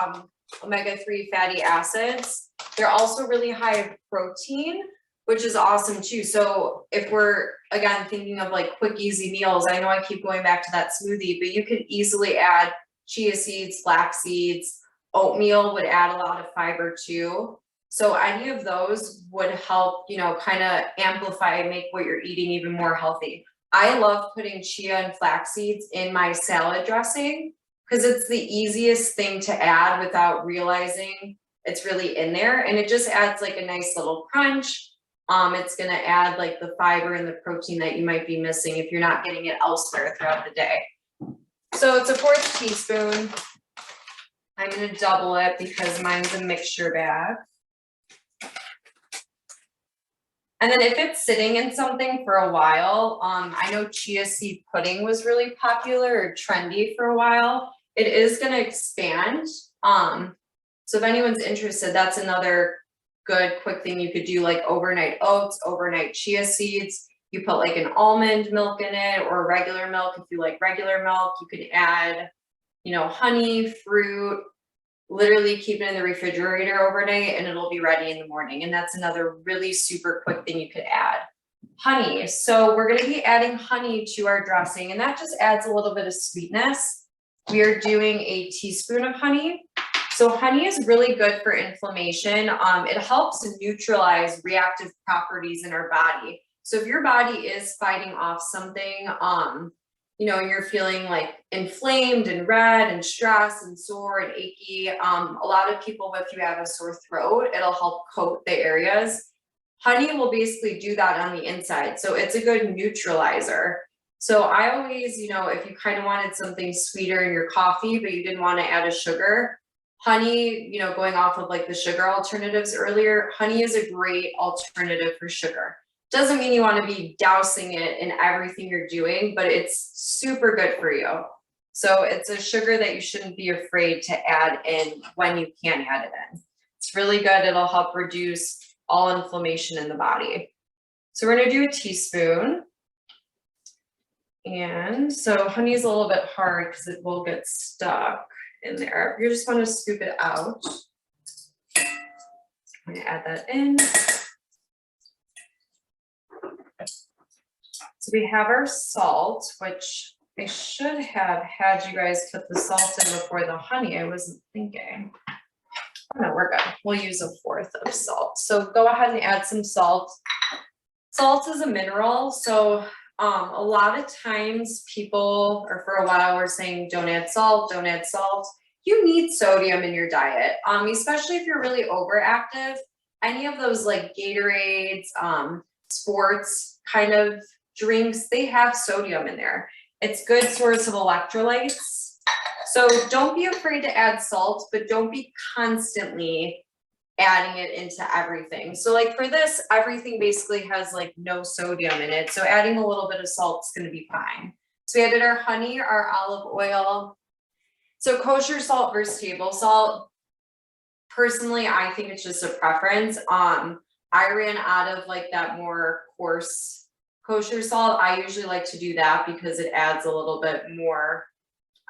omega-3 fatty acids. They're also really high in protein, which is awesome too. So if we're, again, thinking of like quick, easy meals, I know I keep going back to that smoothie, but you can easily add chia seeds, flax seeds, oatmeal would add a lot of fiber too. So any of those would help, you know, kind of amplify and make what you're eating even more healthy. I love putting chia and flax seeds in my salad dressing because it's the easiest thing to add without realizing it's really in there. And it just adds like a nice little crunch. It's gonna add like the fiber and the protein that you might be missing if you're not getting it elsewhere throughout the day. So it's a 1/4 teaspoon. I'm gonna double it because mine's a mixture bag. And then if it's sitting in something for a while, I know chia seed pudding was really popular or trendy for a while. It is gonna expand. So if anyone's interested, that's another good quick thing you could do, like overnight oats, overnight chia seeds. You put like an almond milk in it or regular milk. If you like regular milk, you could add, you know, honey, fruit, literally keep it in the refrigerator overnight and it'll be ready in the morning. And that's another really super quick thing you could add. Honey. So we're going to be adding honey to our dressing, and that just adds a little bit of sweetness. We are doing a teaspoon of honey. So honey is really good for inflammation. It helps neutralize reactive properties in our body. So if your body is fighting off something, you know, and you're feeling like inflamed and red and stressed and sore and achy, a lot of people, if you have a sore throat, it'll help coat the areas. Honey will basically do that on the inside. So it's a good neutralizer. So I always, you know, if you kind of wanted something sweeter in your coffee, but you didn't want to add a sugar, honey, you know, going off of like the sugar alternatives earlier, honey is a great alternative for sugar. Doesn't mean you want to be dousing it in everything you're doing, but it's super good for you. So it's a sugar that you shouldn't be afraid to add in when you can add it in. It's really good. It'll help reduce all inflammation in the body. So we're going to do a teaspoon. And so honey is a little bit hard because it will get stuck in there. You just want to scoop it out. I'm going to add that in. So we have our salt, which I should have had you guys put the salt in before the honey. I wasn't thinking. Oh, no, we're good. We'll use 1/4 of salt. So go ahead and add some salt. Salt is a mineral, so a lot of times people, or for a while, were saying don't add salt, don't add salt. You need sodium in your diet, especially if you're really overactive. Any of those like Gatorades, sports kind of drinks, they have sodium in there. It's a good source of electrolytes. So don't be afraid to add salt, but don't be constantly adding it into everything. So like for this, everything basically has like no sodium in it. So adding a little bit of salt is going to be fine. So we added our honey, our olive oil. So kosher salt versus table salt. Personally, I think it's just a preference. I ran out of like that more coarse kosher salt. I usually like to do that because it adds a little bit more,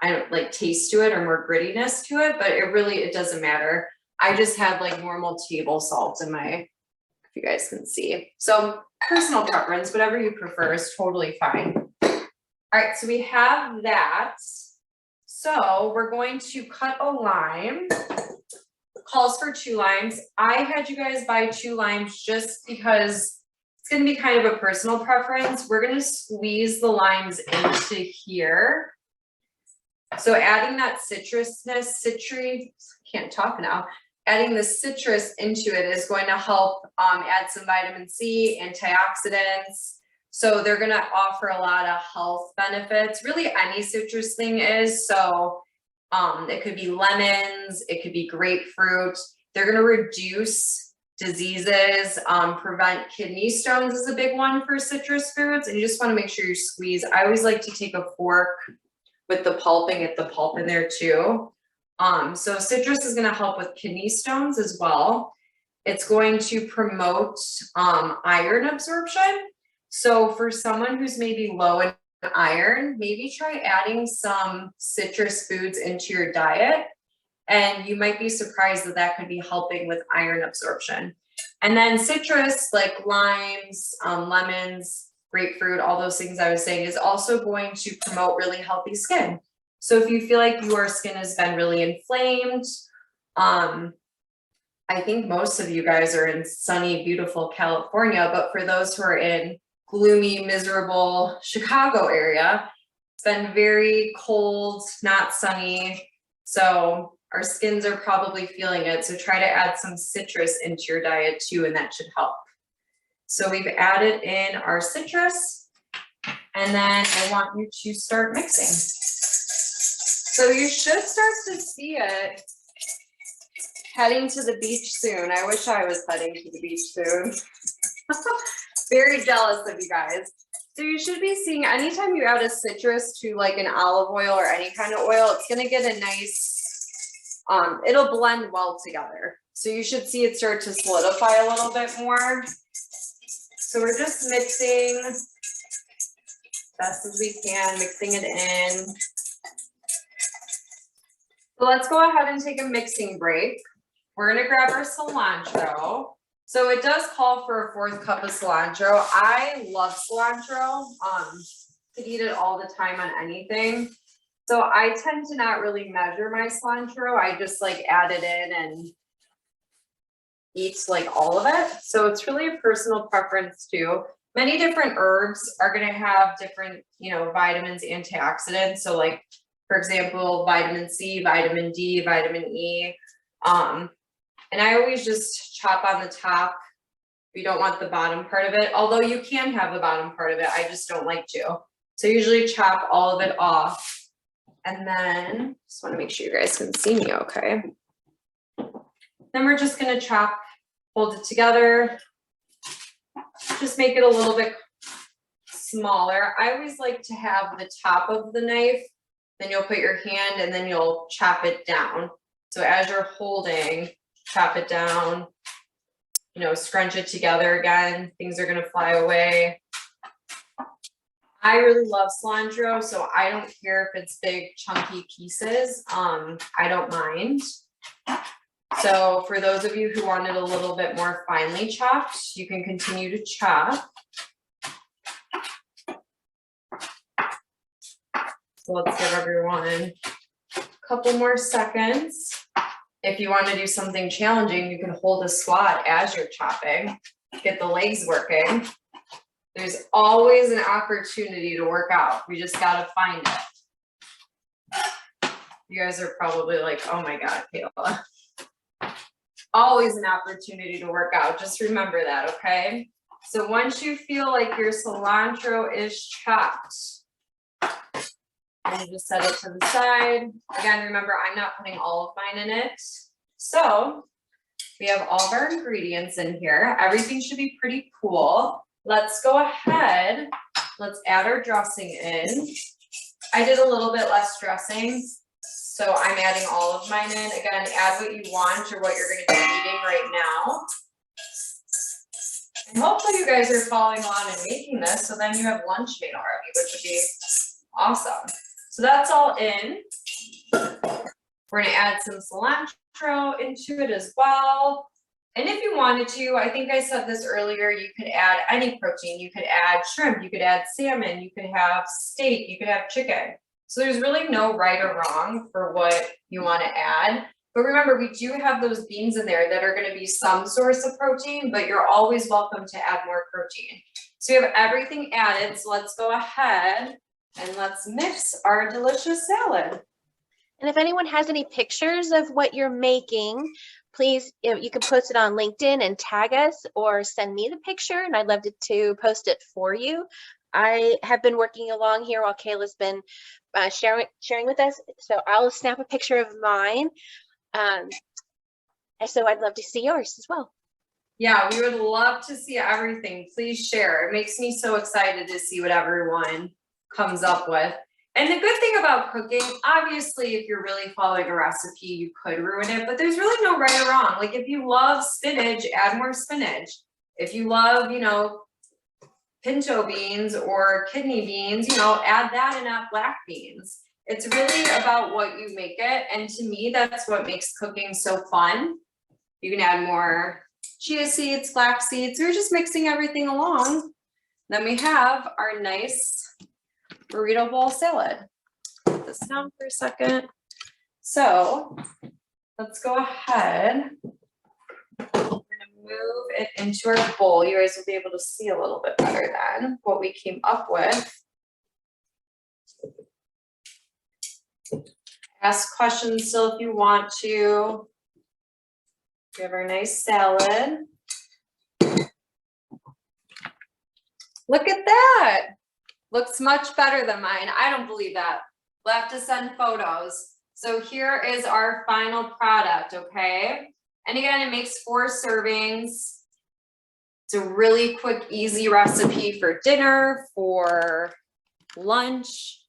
I don't like taste to it or more grittiness to it, but it doesn't matter. I just had like normal table salt in my, if you guys can see. So personal preference, whatever you prefer is totally fine. All right, so we have that. So we're going to cut a lime. Calls for 2 limes. I had you guys buy 2 limes just because it's going to be kind of a personal preference. We're going to squeeze the limes into here. So adding that can't talk now. Adding the citrus into it is going to help add some vitamin C, antioxidants. So they're going to offer a lot of health benefits. Really any citrus thing is. So it could be lemons, it could be grapefruit. They're going to reduce diseases, prevent kidney stones is a big one for citrus fruits. And you just want to make sure you squeeze. I always like to take a fork with the pulp and get the pulp in there too. So citrus is going to help with kidney stones as well. It's going to promote iron absorption. So for someone who's maybe low in iron, maybe try adding some citrus foods into your diet. And you might be surprised that that could be helping with iron absorption. And then citrus like limes, lemons, grapefruit, all those things I was saying is also going to promote really healthy skin. So if you feel like your skin has been really inflamed, I think most of you guys are in sunny, beautiful California, but for those who are in gloomy, miserable Chicago area, it's been very cold, not sunny. So our skins are probably feeling it. So try to add some citrus into your diet too, and that should help. So we've added in our citrus, and then I want you to start mixing. So you should start to see it heading to the beach soon. I wish I was heading to the beach soon. Very jealous of you guys. So you should be seeing anytime you add a citrus to like an olive oil or any kind of oil, it's going to get a nice, it'll blend well together. So you should see it start to solidify a little bit more. So we're just mixing best as we can, mixing it in. So let's go ahead and take a mixing break. We're going to grab our cilantro. So it does call for a 4th cup of cilantro. I love cilantro. Could eat it all the time on anything. So I tend to not really measure my cilantro. I just like add it in and eat like all of it. So it's really a personal preference too. Many different herbs are going to have different, vitamins, antioxidants. So like, for example, vitamin C, vitamin D, vitamin E. And I always just chop on the top. We don't want the bottom part of it, although you can have the bottom part of it. I just don't like to. So usually chop all of it off. And then just want to make sure you guys can see me okay. Then we're just going to hold it together. Just make it a little bit smaller. I always like to have the top of the knife. Then you'll put your hand and then you'll chop it down. So as you're holding, chop it down, scrunch it together again. Things are going to fly away. I really love cilantro, so I don't care if it's big, chunky pieces. I don't mind. So for those of you who want it a little bit more finely chopped, you can continue to chop. So let's give everyone a couple more seconds. If you want to do something challenging, you can hold a squat as you're chopping, get the legs working. There's always an opportunity to work out. We just got to find it. You guys are probably like, oh my God, Kayla. Always an opportunity to work out. Just remember that, okay? So once you feel like your cilantro is chopped, and just set it to the side. Again, remember, I'm not putting all of mine in it. So we have all of our ingredients in here. Everything should be pretty cool. Let's go ahead. Let's add our dressing in. I did a little bit less dressing, so I'm adding all of mine in. Again, add what you want or what you're going to be eating right now. And hopefully you guys are following along and making this, so then you have lunch made already, which would be awesome. So that's all in. We're gonna add some cilantro into it as well. And if you wanted to, I think I said this earlier, you could add any protein. You could add shrimp, you could add salmon, you could have steak, you could have chicken. So there's really no right or wrong for what you want to add. But remember, we do have those beans in there that are going to be some source of protein, but you're always welcome to add more protein. So we have everything added. So let's go ahead and let's mix our delicious salad. And if anyone has any pictures of what you're making, please, you can post it on LinkedIn and tag us or send me the picture, and I'd love to post it for you. I have been working along here while Kayla's been sharing with us, so I'll snap a picture of mine. And so I'd love to see yours as well. Yeah, we would love to see everything. Please share. It makes me so excited to see what everyone comes up with. And the good thing about cooking, obviously, if you're really following a recipe, you could ruin it, but there's really no right or wrong. Like if you love spinach, add more spinach. If you love, pinto beans or kidney beans, add that and not black beans. It's really about what you make it. And to me, that's what makes cooking so fun. You can add more chia seeds, flax seeds. We're just mixing everything along. Then we have our nice burrito bowl salad. Put this down for a second. So let's go ahead. We're gonna move it into our bowl. You guys will be able to see a little bit better then what we came up with. Ask questions still if you want to. We have our nice salad. Look at that. Looks much better than mine. I don't believe that. We'll have to send photos. So here is our final product, okay? And again, it makes 4 servings. It's a really quick, easy recipe for dinner, for lunch.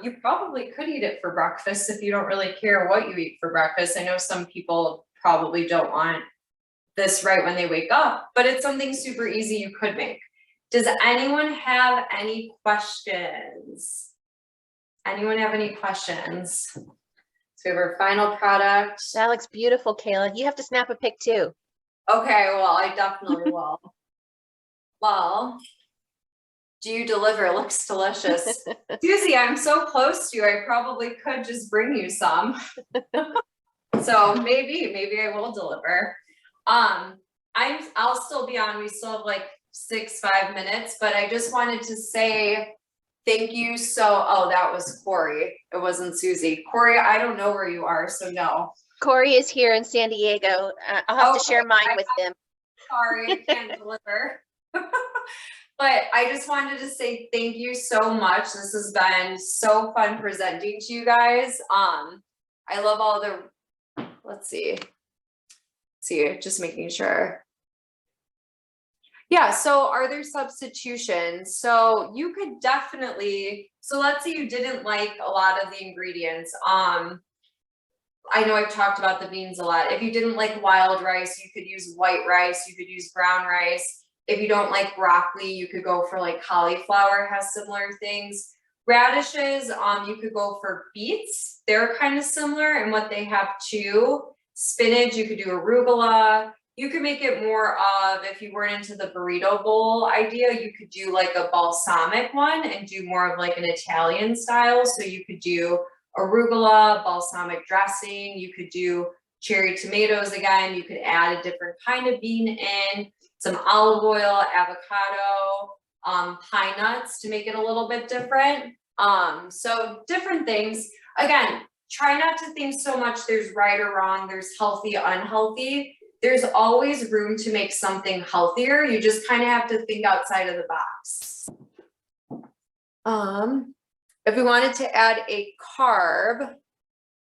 You probably could eat it for breakfast if you don't really care what you eat for breakfast. I know some people probably don't want this right when they wake up, but it's something super easy you could make. Does anyone have any questions? Anyone have any questions? So we have our final product. That looks beautiful, Kayla. You have to snap a pic too. Okay, well, I definitely will. Well, do you deliver? It looks delicious. Susie, I'm so close to you. I probably could just bring you some. So maybe I will deliver. I'll still be on. We still have like 5 minutes, but I just wanted to say thank you. Oh, that was Corey. It wasn't Susie. Corey, I don't know where you are, so no. Corey is here in San Diego. I'll have to share mine with him. Sorry, I can't deliver. But I just wanted to say thank you so much. This has been so fun presenting to you guys. I love all the, let's see, just making sure. Yeah, so are there substitutions? So you could definitely, so let's say you didn't like a lot of the ingredients. I know I've talked about the beans a lot. If you didn't like wild rice, you could use white rice, you could use brown rice. If you don't like broccoli, you could go for like cauliflower, has similar things. Radishes, you could go for beets. They're kind of similar in what they have too. Spinach, you could do arugula. You could make it more of, if you weren't into the burrito bowl idea, you could do like a balsamic one and do more of like an Italian style. So you could do arugula, balsamic dressing, you could do cherry tomatoes again, you could add a different kind of bean in, some olive oil, avocado, pine nuts to make it a little bit different. So different things. Again, try not to think so much there's right or wrong, there's healthy, unhealthy. There's always room to make something healthier. You just kind of have to think outside of the box. If we wanted to add a carb,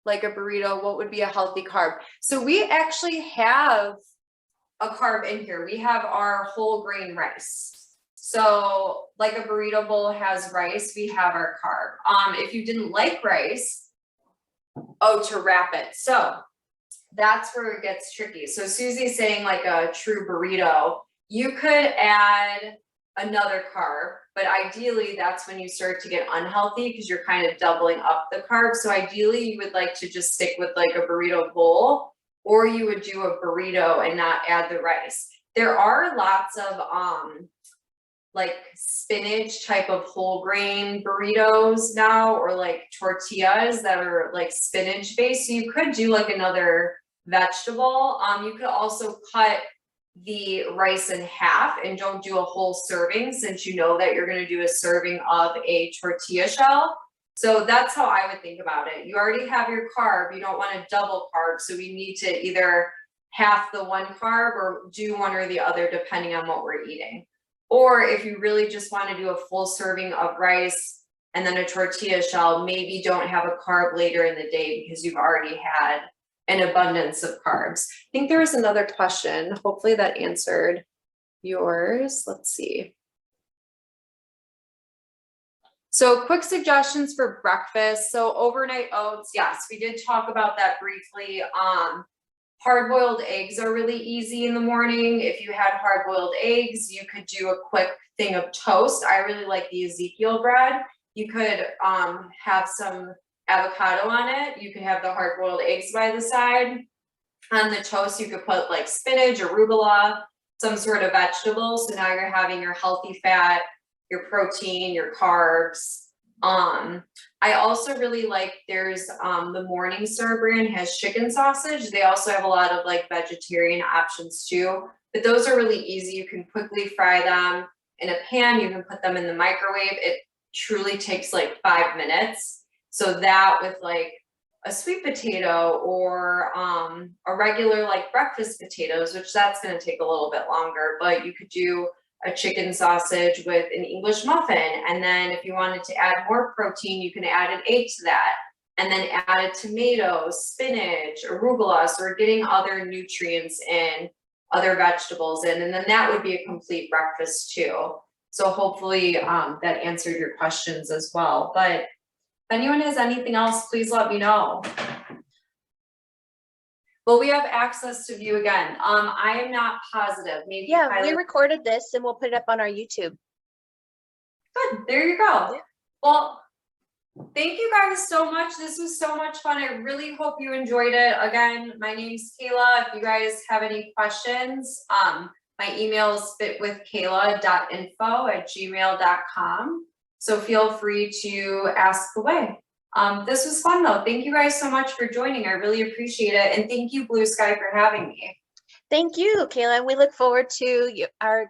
like a burrito, what would be a healthy carb? So we actually have a carb in here. We have our whole grain rice. So like a burrito bowl has rice, we have our carb. If you didn't like rice, to wrap it. So that's where it gets tricky. So Susie's saying like a true burrito, you could add another carb, but ideally that's when you start to get unhealthy because you're kind of doubling up the carbs. So ideally you would like to just stick with like a burrito bowl, or you would do a burrito and not add the rice. There are lots of like spinach type of whole grain burritos now, or like tortillas that are like spinach based. So you could do like another vegetable. You could also cut the rice in half and don't do a whole serving, since you know that you're going to do a serving of a tortilla shell. So that's how I would think about it. You already have your carb, you don't want to double carb, so we need to either half the one carb or do one or the other depending on what we're eating. Or if you really just want to do a full serving of rice and then a tortilla shell, maybe don't have a carb later in the day because you've already had an abundance of carbs. I think there was another question. Hopefully that answered yours. Let's see. So quick suggestions for breakfast. So overnight oats, yes, we did talk about that briefly. Hard-boiled eggs are really easy in the morning. If you had hard-boiled eggs, you could do a quick thing of toast. I really like the Ezekiel bread. You could have some avocado on it. You could have the hard-boiled eggs by the side. On the toast, you could put like spinach, arugula, some sort of vegetable. So now you're having your healthy fat, your protein, your carbs. I also really like, there's the Morningstar brand has chicken sausage. They also have a lot of like vegetarian options too, but those are really easy. You can quickly fry them in a pan. You can put them in the microwave. It truly takes like 5 minutes. So that with like a sweet potato or a regular like breakfast potatoes, which that's going to take a little bit longer, but you could do a chicken sausage with an English muffin. And then if you wanted to add more protein, you can add an egg to that. And then add a tomato, spinach, arugula. So we're getting other nutrients in, other vegetables in, and then that would be a complete breakfast too. So hopefully that answered your questions as well. But if anyone has anything else, please let me know. Well, we have access to view again. I am not positive. Maybe we recorded this and we'll put it up on our YouTube. Good. There you go. Yeah. Well, thank you guys so much. This was so much fun. I really hope you enjoyed it. Again, my name's Kayla. If you guys have any questions, my email is fitwithkayla.info@gmail.com. So feel free to ask away. This was fun though. Thank you guys so much for joining. I really appreciate it. And thank you, Blue Sky, for having me. Thank you, Kayla. We look forward to our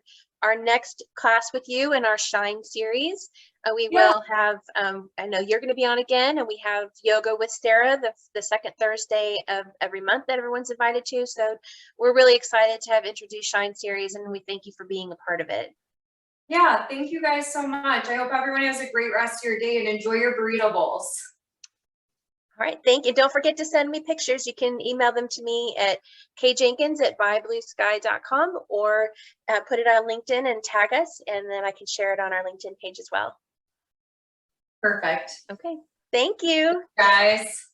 next class with you in our Shine series. We will have, I know you're going to be on again, and we have yoga with Sarah the second Thursday of every month that everyone's invited to. So we're really excited to have introduced Shine series, and we thank you for being a part of it. Yeah, thank you guys so much. I hope everyone has a great rest of your day and enjoy your burrito bowls. All right, thank you. Don't forget to send me pictures. You can email them to me at kjenkins@bybluesky.com or put it on LinkedIn and tag us, and then I can share it on our LinkedIn page as well. Perfect. Okay, thank you. Guys.